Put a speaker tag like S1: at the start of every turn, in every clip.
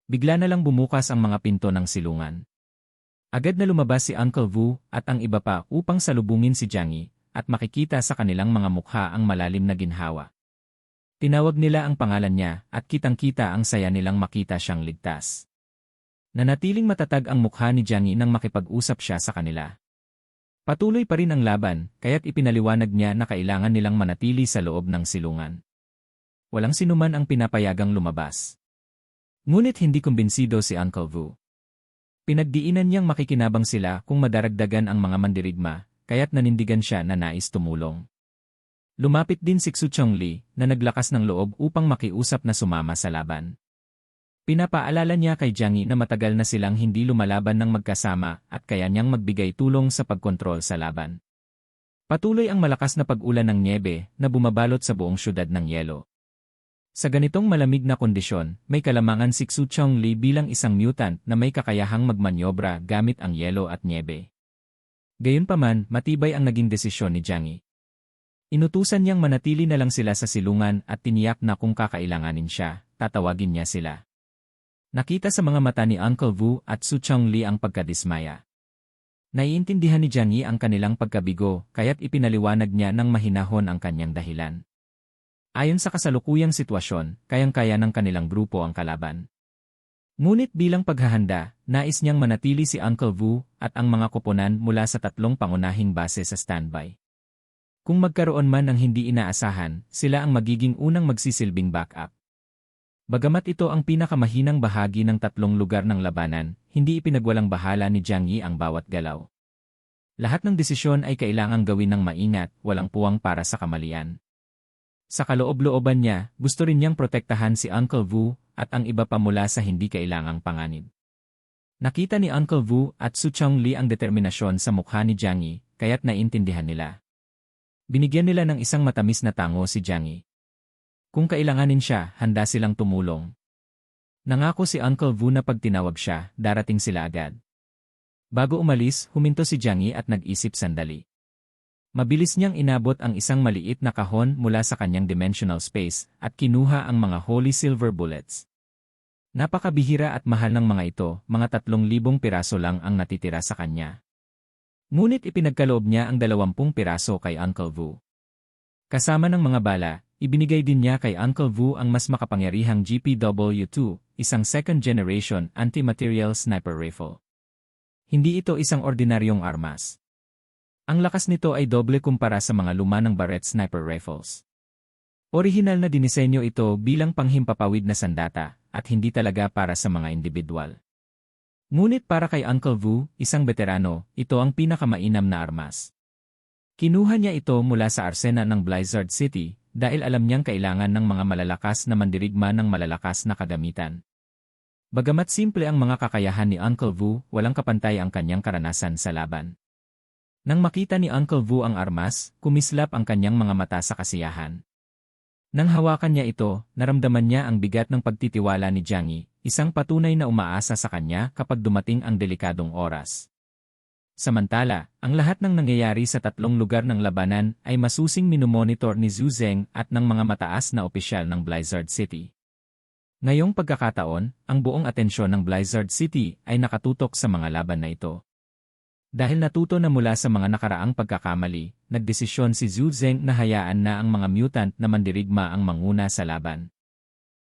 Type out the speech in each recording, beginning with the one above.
S1: Bigla na lang bumukas ang mga pinto ng silungan. Agad na lumabas si Uncle Vu at ang iba pa upang salubungin si Jiang Yi at makikita sa kanilang mga mukha ang malalim na ginhawa. Tinawag nila ang pangalan niya at kitang-kita ang saya nilang makita siyang ligtas. Nanatiling matatag ang mukha ni Jiang Yi nang makipag-usap siya sa kanila. Patuloy pa rin ang laban, kaya't ipinaliwanag niya na kailangan nilang manatili sa loob ng silungan. Walang sinuman ang pinapayagang lumabas. Ngunit hindi kumbinsido si Uncle Vu. Pinagdiinan niyang makikinabang sila kung madaragdagan ang mga mandirigma, kaya't nanindigan siya na nais tumulong. Lumapit din si Xu Chongli na naglakas ng loob upang makiusap na sumama sa laban. Pinapaalala niya kay Jiang Yi na matagal na silang hindi lumalaban ng magkasama at kaya niyang magbigay tulong sa pagkontrol sa laban. Patuloy ang malakas na pag-ulan ng nyebe na bumabalot sa buong syudad ng yelo. Sa ganitong malamig na kondisyon, may kalamangan si Xu Chongli bilang isang mutant na may kakayahang magmanyobra gamit ang yelo at nyebe. Gayunpaman, matibay ang naging desisyon ni Jiang Yi. Inutusan niyang manatili na lang sila sa silungan at tiniyak na kung kakailanganin siya, tatawagin niya sila. Nakita sa mga mata ni Uncle Vu at Xu Chongli ang pagkadismaya. Naiintindihan ni Jiang Yi ang kanilang pagkabigo, kaya't ipinaliwanag niya ng mahinahon ang kanyang dahilan. Ayon sa kasalukuyang sitwasyon, kayang-kaya ng kanilang grupo ang kalaban. Ngunit bilang paghahanda, nais niyang manatili si Uncle Vu at ang mga koponan mula sa tatlong pangunahing base sa standby. Kung magkaroon man ng hindi inaasahan, sila ang magiging unang magsisilbing backup. Bagamat ito ang pinakamahinang bahagi ng tatlong lugar ng labanan, hindi ipinagwalang bahala ni Jiang Yi ang bawat galaw. Lahat ng desisyon ay kailangang gawin ng maingat, walang puwang para sa kamalian. Sa kaloob-looban niya, gusto rin niyang protektahan si Uncle Vu at ang iba pa mula sa hindi kailangang panganib. Nakita ni Uncle Vu at Xu Chongli ang determinasyon sa mukha ni Jiang Yi, kaya't naintindihan nila. Binigyan nila ng isang matamis na tango si Jiang Yi. Kung kailanganin siya, handa silang tumulong. Nangako si Uncle Vu na pag tinawag siya, darating sila agad. Bago umalis, huminto si Jiang Yi at nag-isip sandali. Mabilis niyang inabot ang isang maliit na kahon mula sa kanyang dimensional space at kinuha ang mga holy silver bullets. Napakabihira at mahal ng mga ito, mga 3,000 piraso lang ang natitira sa kanya. Ngunit ipinagkaloob niya ang 20 piraso kay Uncle Vu. Kasama ng mga bala, ibinigay din niya kay Uncle Vu ang mas makapangyarihang GPW-2, isang second-generation anti-material sniper rifle. Hindi ito isang ordinaryong armas. Ang lakas nito ay doble kumpara sa mga luma ng Barrett sniper rifles. Orihinal na dinisenyo ito bilang panghimpapawid na sandata at hindi talaga para sa mga individual. Ngunit para kay Uncle Vu, isang veterano, ito ang pinakamainam na armas. Kinuha niya ito mula sa arsena ng Blizzard City dahil alam niyang kailangan ng mga malalakas na mandirigma ng malalakas na kagamitan. Bagamat simple ang mga kakayahan ni Uncle Vu, walang kapantay ang kanyang karanasan sa laban. Nang makita ni Uncle Vu ang armas, kumislap ang kanyang mga mata sa kasiyahan. Nang hawakan niya ito, naramdaman niya ang bigat ng pagtitiwala ni Jiang Yi, isang patunay na umaasa sa kanya kapag dumating ang delikadong oras. Samantala, ang lahat ng nangyayari sa tatlong lugar ng labanan ay masusing minomonitor ni Zhu Zeng at ng mga mataas na opisyal ng Blizzard City. Ngayong pagkakataon, ang buong atensyon ng Blizzard City ay nakatutok sa mga laban na ito. Dahil natuto na mula sa mga nakaraang pagkakamali, nagdesisyon si Zhu Zeng na hayaan na ang mga mutant na mandirigma ang manguna sa laban.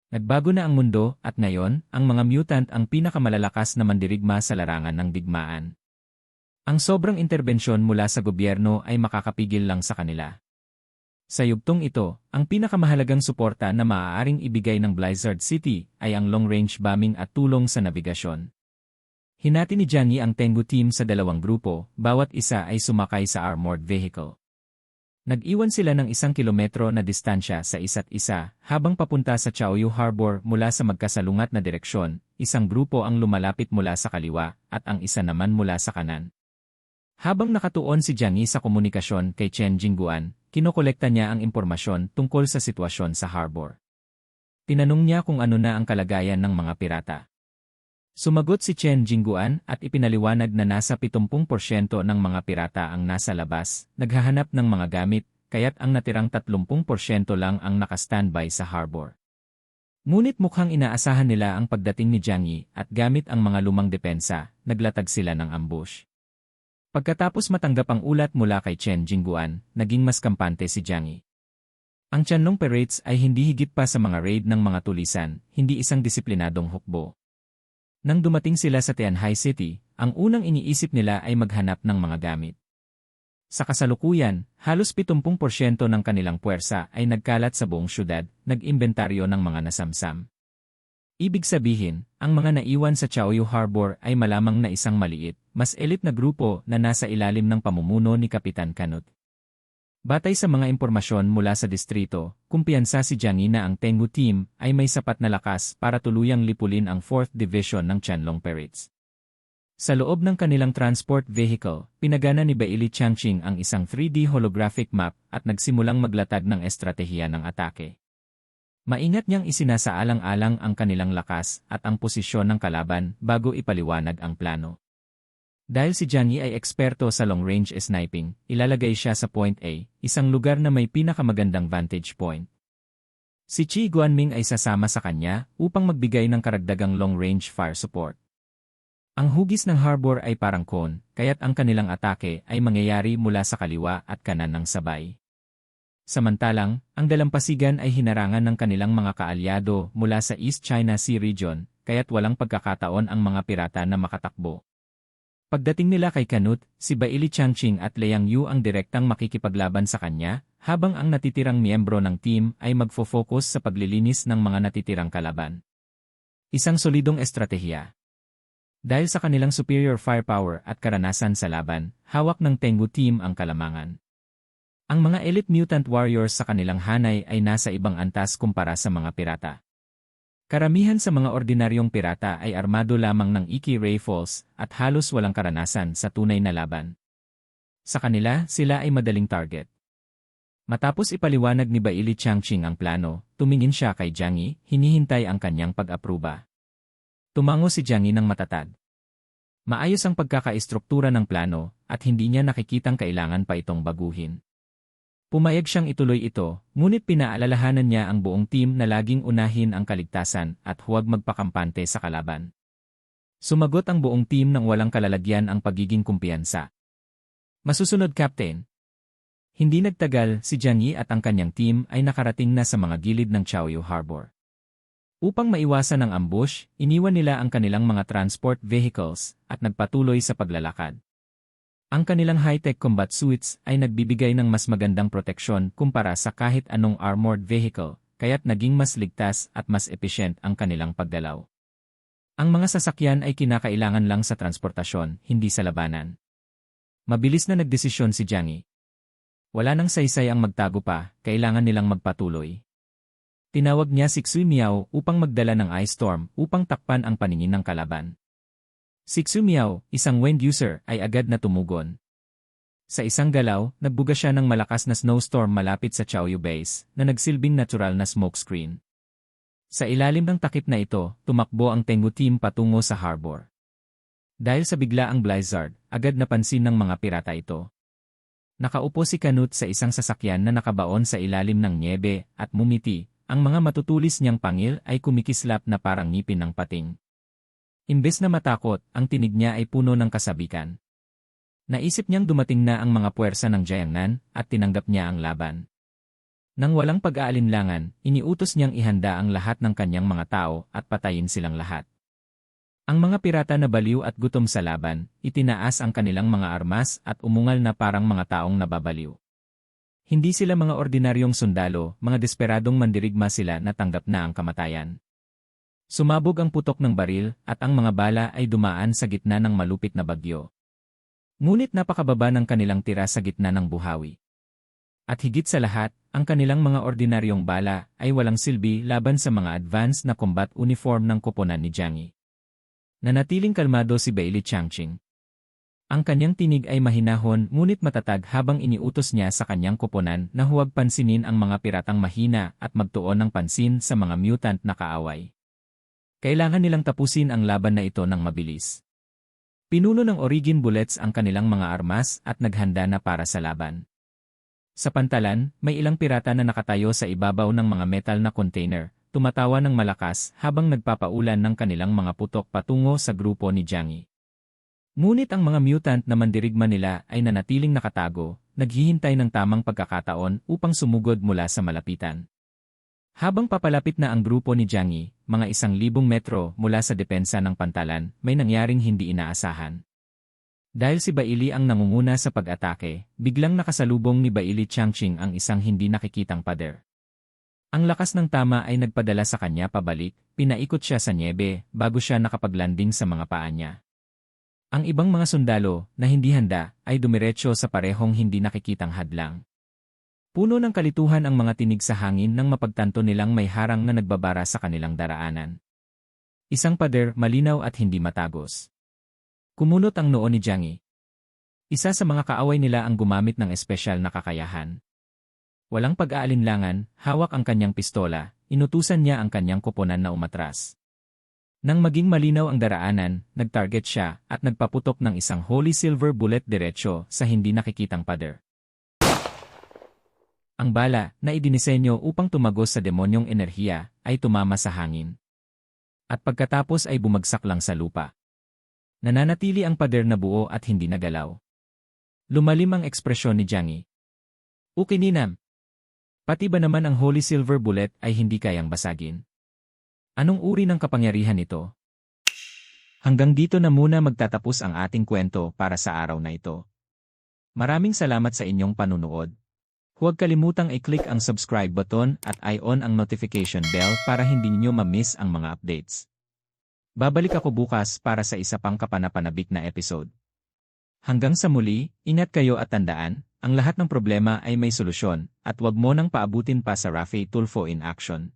S1: Nagbago na ang mundo at ngayon, ang mga mutant ang pinakamalalakas na mandirigma sa larangan ng digmaan. Ang sobrang interbensyon mula sa gobyerno ay makakapigil lang sa kanila. Sa yugtong ito, ang pinakamahalagang suporta na maaaring ibigay ng Blizzard City ay ang long-range bombing at tulong sa nabigasyon. Hinati ni Jiang Yi ang Tengu team sa 2 grupo, bawat isa ay sumakay sa armored vehicle. Nag-iwan sila ng 1 kilometro na distansya sa isa't isa, habang papunta sa Chaoyu Harbor mula sa magkasalungat na direksyon, isang grupo ang lumalapit mula sa kaliwa, at ang isa naman mula sa kanan. Habang nakatuon si Jiang Yi sa komunikasyon kay Chen Jingguan, kinokolekta niya ang impormasyon tungkol sa sitwasyon sa harbor. Tinanong niya kung ano na ang kalagayan ng mga pirata. Sumagot si Chen Jingguan at ipinaliwanag na nasa 70% ng mga pirata ang nasa labas, naghahanap ng mga gamit, kaya't ang natirang 30% lang ang nakastandby sa harbor. Ngunit mukhang inaasahan nila ang pagdating ni Jiang Yi at gamit ang mga lumang depensa, naglatag sila ng ambush. Pagkatapos matanggap ang ulat mula kay Chen Jingguan, naging mas kampante si Jiang Yi. Ang Qianlong Pirates ay hindi higit pa sa mga raid ng mga tulisan, hindi isang disiplinadong hukbo. Nang dumating sila sa Tianhai City, ang unang iniisip nila ay maghanap ng mga gamit. Sa kasalukuyan, halos 70% ng kanilang puwersa ay nagkalat sa buong syudad, nag-imbentaryo ng mga nasamsam. Ibig sabihin, ang mga naiwan sa Chaoyu Harbor ay malamang na isang maliit, mas elite na grupo na nasa ilalim ng pamumuno ni Kapitan Canut. Batay sa mga impormasyon mula sa distrito, kumpiyansa si Jiang Yi na ang Tenggu Team ay may sapat na lakas para tuluyang lipulin ang 4th Division ng Qianlong Pirates. Sa loob ng kanilang transport vehicle, pinagana ni Baili Changqing ang isang 3D holographic map at nagsimulang maglatag ng estratehiya ng atake. Maingat niyang isinasaalang-alang ang kanilang lakas at ang posisyon ng kalaban bago ipaliwanag ang plano. Dahil si Jiang Yi ay eksperto sa long-range sniping, ilalagay siya sa Point A, isang lugar na may pinakamagandang vantage point. Si Qi Guanming ay sasama sa kanya upang magbigay ng karagdagang long-range fire support. Ang hugis ng harbor ay parang cone, kaya't ang kanilang atake ay mangyayari mula sa kaliwa at kanan ng sabay. Samantalang, ang dalampasigan ay hinarangan ng kanilang mga kaalyado mula sa East China Sea region, kaya't walang pagkakataon ang mga pirata na makatakbo. Pagdating nila kay Canut, si Baili Changqing at Liang Yu ang direktang makikipaglaban sa kanya, habang ang natitirang miyembro ng team ay magfo-focus sa paglilinis ng mga natitirang kalaban. Isang solidong estratehiya. Dahil sa kanilang superior firepower at karanasan sa laban, hawak ng Tenggu Team ang kalamangan. Ang mga elite mutant warriors sa kanilang hanay ay nasa ibang antas kumpara sa mga pirata. Karamihan sa mga ordinaryong pirata ay armado lamang ng Iki rifles at halos walang karanasan sa tunay na laban. Sa kanila, sila ay madaling target. Matapos ipaliwanag ni Baili Changqing ang plano, tumingin siya kay Jiang Yi, hinihintay ang kanyang pag-apruba. Tumango si Jiang Yi ng matatag. Maayos ang pagkakaistruktura ng plano at hindi niya nakikitang kailangan pa itong baguhin. Pumayag siyang ituloy ito, ngunit pinaalalahanan niya ang buong team na laging unahin ang kaligtasan at huwag magpakampante sa kalaban. Sumagot ang buong team nang walang kalalagyan ang pagiging kumpiyansa. Masusunod, Captain. Hindi nagtagal, si Jiang Yi at ang kanyang team ay nakarating na sa mga gilid ng Chaoyu Harbor. Upang maiwasan ang ambush, iniwan nila ang kanilang mga transport vehicles at nagpatuloy sa paglalakad. Ang kanilang high-tech combat suits ay nagbibigay ng mas magandang proteksyon kumpara sa kahit anong armored vehicle, kaya't naging mas ligtas at mas efficient ang kanilang pagdalaw. Ang mga sasakyan ay kinakailangan lang sa transportasyon, hindi sa labanan. Mabilis na nagdesisyon si Jiang Yi. Wala nang saysay ang magtago pa, kailangan nilang magpatuloy. Tinawag niya si Xu Miao upang magdala ng ice storm upang takpan ang paningin ng kalaban. Si Xu Miao, isang wind user, ay agad na tumugon. Sa isang galaw, nagbuga siya ng malakas na snowstorm malapit sa Chaoyu Base na nagsilbing natural na smokescreen. Sa ilalim ng takip na ito, tumakbo ang Tenggu Team patungo sa harbor. Dahil sa biglaang blizzard, agad napansin ng mga pirata ito. Nakaupo si Canut sa isang sasakyan na nakabaon sa ilalim ng nyebe at mumiti. Ang mga matutulis niyang pangil ay kumikislap na parang ngipin ng pating. Imbes na matakot, ang tinig niya ay puno ng kasabikan. Naisip niyang dumating na ang mga puwersa ng Jiangnan at tinanggap niya ang laban. Nang walang pag-aalinlangan, iniutos niyang ihanda ang lahat ng kanyang mga tao at patayin silang lahat. Ang mga pirata na baliw at gutom sa laban, itinaas ang kanilang mga armas at umungal na parang mga taong nababaliw. Hindi sila mga ordinaryong sundalo, mga desperadong mandirigma sila na tanggap na ang kamatayan. Sumabog ang putok ng baril at ang mga bala ay dumaan sa gitna ng malupit na bagyo. Ngunit napakababa ng kanilang tira sa gitna ng buhawi. At higit sa lahat, ang kanilang mga ordinaryong bala ay walang silbi laban sa mga advanced na combat uniform ng koponan ni Jiang Yi. Nanatiling kalmado si Baili Changqing. Ang kanyang tinig ay mahinahon ngunit matatag habang iniutos niya sa kanyang koponan na huwag pansinin ang mga piratang mahina at magtuon ng pansin sa mga mutant na kaaway. Kailangan nilang tapusin ang laban na ito ng mabilis. Pinuno ng Origin Bullets ang kanilang mga armas at naghanda na para sa laban. Sa pantalan, may ilang pirata na nakatayo sa ibabaw ng mga metal na container, tumatawa ng malakas habang nagpapaulan ng kanilang mga putok patungo sa grupo ni Jiangyi. Ngunit ang mga mutant na mandirigma nila ay nanatiling nakatago, naghihintay ng tamang pagkakataon upang sumugod mula sa malapitan. Habang papalapit na ang grupo ni Jiangyi, mga 1,000 metro mula sa depensa ng pantalan, may nangyaring hindi inaasahan. Dahil si Baili ang nangunguna sa pag-atake, biglang nakasalubong ni Baili Changqing ang isang hindi nakikitang pader. Ang lakas ng tama ay nagpadala sa kanya pabalik, pinaikot siya sa nyebe bago siya nakapaglanding sa mga paa niya. Ang ibang mga sundalo, na hindi handa, ay dumiretso sa parehong hindi nakikitang hadlang. Puno ng kalituhan ang mga tinig sa hangin nang mapagtanto nilang may harang na nagbabara sa kanilang daraanan. Isang pader, malinaw at hindi matagos. Kumunot ang noo ni Jiangyi. Isa sa mga kaaway nila ang gumamit ng espesyal na kakayahan. Walang pag-aalinlangan, hawak ang kanyang pistola, inutusan niya ang kanyang koponan na umatras. Nang maging malinaw ang daraanan, nag-target siya at nagpaputok ng isang holy silver bullet diretso sa hindi nakikitang pader. Ang bala, na idinisenyo upang tumagos sa demonyong enerhiya, ay tumama sa hangin. At pagkatapos ay bumagsak lang sa lupa. Nananatili ang pader na buo at hindi nagalaw. Lumalim ang ekspresyon ni Jiangyi. Ukininam. Pati ba naman ang holy silver bullet ay hindi kayang basagin? Anong uri ng kapangyarihan ito? Hanggang dito na muna magtatapos ang ating kwento para sa araw na ito. Maraming salamat sa inyong panunood. Huwag kalimutang i-click ang subscribe button at i-on ang notification bell para hindi niyo ma-miss ang mga updates. Babalik ako bukas para sa isa pang kapanapanabik na episode. Hanggang sa muli, ingat kayo at tandaan, ang lahat ng problema ay may solusyon, at wag mo nang paabutin pa sa Rafi Tulfo in action.